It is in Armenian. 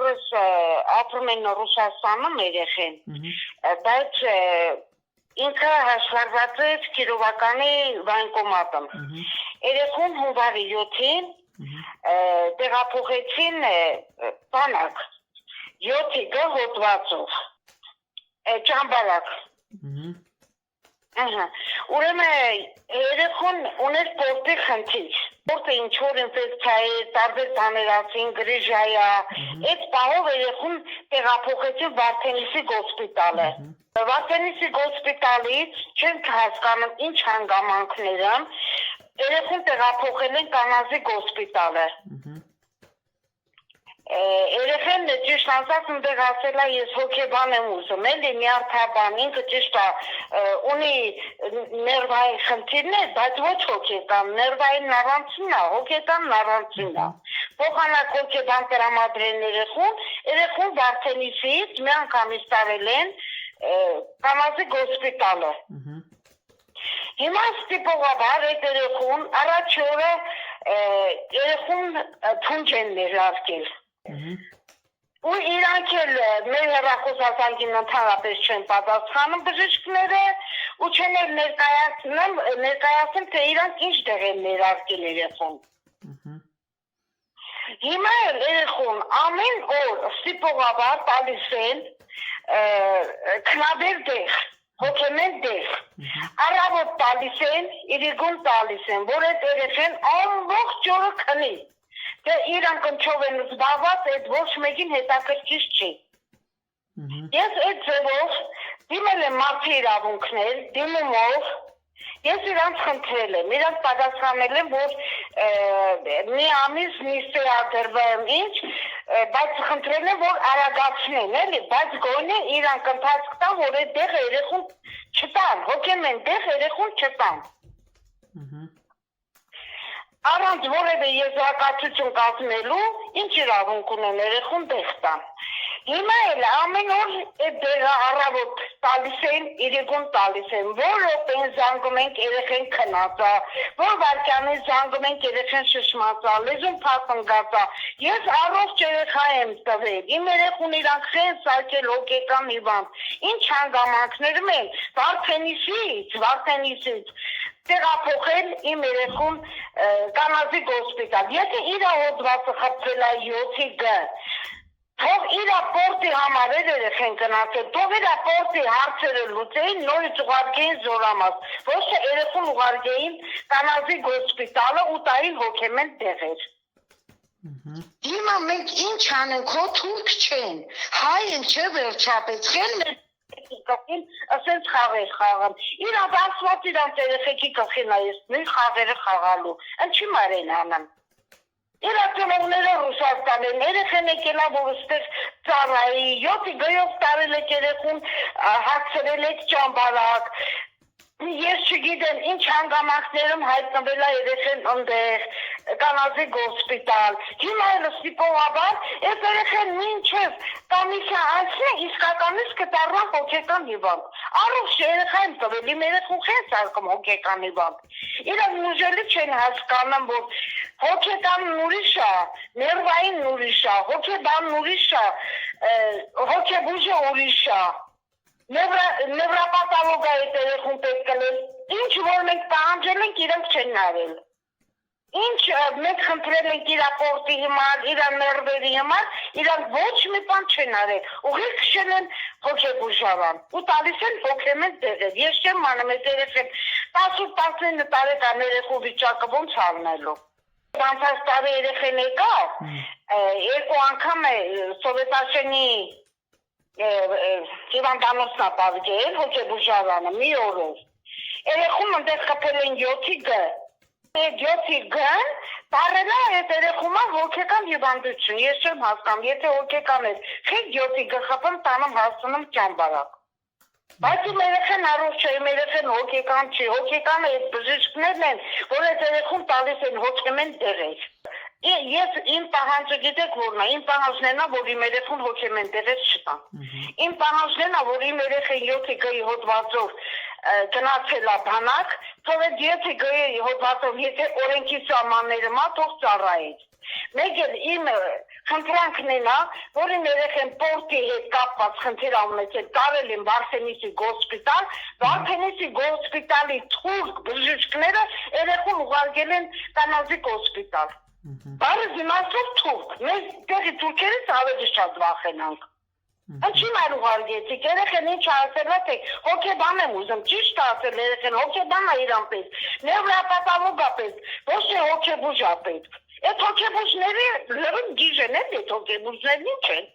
Հորս ապրում են Ռուսաստանում երեխեն, բայց ինքը հաշվառված է Կիրովականի վայնկոմատում։ Երեխուն հունվարի 7-ին տեղափոխեցին բանակ 7 հոդվածով ճամբարակ։ Ուրեմն երեխուն ուներ սպորտի խնդիր։ Սպորտը ինչ-որ ինֆեկցիա է, տարբեր բաներ ասին, գրիժայա, այդ պահով երեխուն տեղափոխեցին Վարդենիսի գոսպիտալը։ Վարդենիսի գոսպիտալից չենք հասկանում ինչ հանգամանքները, երեխուն տեղափոխել են Կանազի գոսպիտալը։ Երեխեն ճիշտ ասած ընդեղ ասել է ես հոգեբան եմ ուզում, էլի նյարդաբան, ինքը ճիշտ է, ունի ներվային խնդիրներ, բայց ոչ հոգեկան, ներվային առանցին է, հոգեկան առանցին է։ Փոխանակ հոգեբան տրամադրեն երեխուն Վարդենիսից մի անգամից տարել են Կանազի գոսպիտալը։ Հիմա ստիպողաբար այդ երեխուն առաջ օրը երեխուն փունջ են ներարկել։ Ու իրանք էլ մեր հեռախոսազանգին ընդհանրապես չեն պատասխանում բժիշկները ու չեն էլ ներկայացնում, թե իրանք ինչ տեղ են ներարկել երեխուն։ Հիմա էլ երեխուն ամեն օր ստիպողաբար տալիս են քնաբեր տեղ, հոգեմեն տեղ, առավոտ տալիս են, իրիկուն տալիս են, որ այդ երեխեն ամբողջ օրը քնի։ Թե իրանք ընչով են զբաղված, այդ ոչ մեկին հետաքրքիր չի։ Ես այդ ձևով դիմել եմ մարդի իրավունքներ, դիմումով, ես իրանք խնդրել եմ, իրանք պատասխանել եմ, որ մի ամիս նիստի ադրվեմ ինչ, բայց խնդրել եմ, որ արագացնեն, էլի, բայց գոնե իրանք ընթացք տան, որ այդ դեղ երեխուն չտան, հոգեմեն դեղ երեխուն չտան։ Առանց որևէ եզրակացություն կազմելու, ինչ իրավունք ունեն երեխուն տեղ տան։ Հիմա էլ ամեն օր այդ դեղը առավոտ տալիս են, իրիկուն տալիս են, որ րոպեն զանգում ենք երեխեն քնածա, որ վայրկյանին զանգում ենք երեխեն շշմածա, լեզուն փախնգածա։ Ես առողջ երեխա եմ տվել, իմ երեխուն իրանք խեն սարքել հոգեկան հիվանդ։ Ինչ հանգամանքներում են, Վարդենիսից տեղափոխել իմ երեխուն Կանազի գոսպիտալ։ Եթե իր հոդվածը խփվել է 7-ի գ, թող իր պորտի համար երեխեն գնացել, թող իր պորտի հարցերը լուծեին, նորից ուղարկեին Զորամաս, ոչ թե երեխուն ուղարկեին Կանազի գոսպիտալը ու տային հոգեմեն տեղեր։ Հիմա մենք ինչ անենք, հո թուրք չեն, հայ են չէ վերջապես, խելն ասենց խաղեր խաղան։ Իրանք ասված իրանք երեխեքի գլխին է ես նույն խաղերը խաղալու։ Ինչի մարեն անեմ։ Իրանք ծնողները Ռուսաստան են, երեխեն եկել է, որ ստեղ ծառայի, 7 գյով տարել եք երեխուն, հացրել եք ճամբարակ։ Ես չգիտեմ ինչ հանգամանքներում հայտնվել է երեխեն ընդեղ, Կանազի գոսպիտալ։ Հիմա էլ ստիպողաբար այդ երեխեն մինչև տանիքը անցնի իսկականից կդառնա հոգեկան հիվանդ։ Առողջ երեխա եմ տվել, իմ երեխուն խեն սարքում հոգեկան հիվանդ։ Իրանք ուժելի չեն հասկանում, որ հոգեկանն ուրիշ է, ներվային ուրիշ է, հոգեբանն ուրիշ է, հոգեբուժը ուրիշ է։ Նևրապաթոլոգ է երեխուն պետք է լինել, ինչ որ մենք պահանջել ենք, իրանք չեն նայել։ Ինչ մենք խնդրել ենք իր պորտի համար, իր ներվերի համար, իրանք ոչ մի բան չեն արել, ուղիղ քշել են հոգեբուժարան ու տալիս են հոգեմեն տեղեր։ Ես չեմ անում այդ երեխեն 18-19 տարեկան երեխու վիճակը ոնց առնելու։ Անցած տարի երեխեն եկավ, երկու անգամ է Սովետաշենի հիվանդանոցն ապավգել հոգեբուժարանը մի օրով։ Երեխուն ընդեղ խփել են 7-ի գ։ Այդ 7-ի գն տարել է այդ երեխումը հոգեկան հիվանդություն։ Ես չեմ հասկանում, եթե հոգեկան էր, խիտ 7-ի գ խփում տանում հասնում ճամբարակ։ Բայց իմ երեխեն առողջ է, իմ երեխեն հոգեկան չի, հոգեկանը այդ բժիշկներն են, որ այդ երեխուն տալիս են հոգեմեն տեղեր։ Ես իմ պահանջը գիտեք որն է, իմ պահանջն է, որ իմ երեխուն հոգեմեն տեղեր չտան։ Իմ պահանջն է, որ իմ երեխեն 7-ի գ հոդվածով գնացել է բանակ, թող այդ 7-ի գ հոդվածով, եթե օրենքի սահմանները մա, թող ծառայեց։ Մեկ էլ իմ խնդրանքն է նա, որ իմ երեխեն պորտի հետ կապված խնդիր ունեցել, տարել են Վարդենիսի գոսպիտալ, Վարդենիսի գոսպիտալի թուրք բժիշկները երեխուն ուղարկել են Կանազի գոսպիտալ։ Բարի իմաստով թուրք, մենք տեղի թուրքերից ավելի շատ վախենանք։ Ինչի՞ մեր ուղարկեցիք, երեխեն ինչ ասել է, թե հոգեբան եմ ուզում, ճիշտ ասել երեխեն, հոգեբան է իրան պես, նևրոպաթոլոգ պես, ոչ թե հոգեբուժ պես։ Այդ հոգեբուժները լրիվ գիժ են, այդ հոգեբուժներն ինչ են։